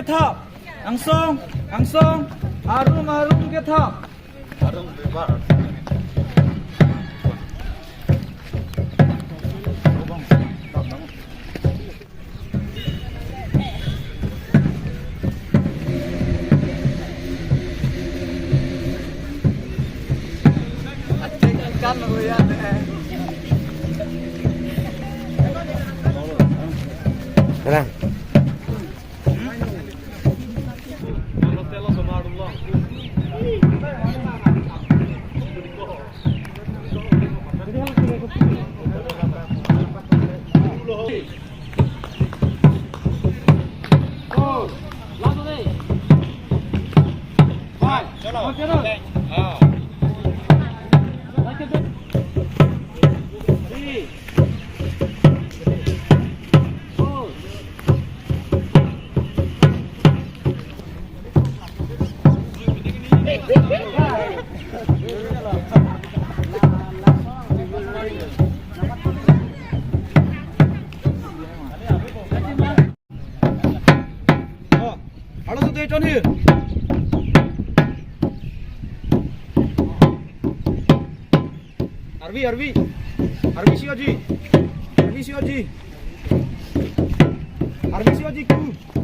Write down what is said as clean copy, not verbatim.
getap. Langsung, langsung. Harum, harum getap. Harum bebas. Kan lo ya deh. Chedang. 알아서 돼, 전이. Arvi siaji ku.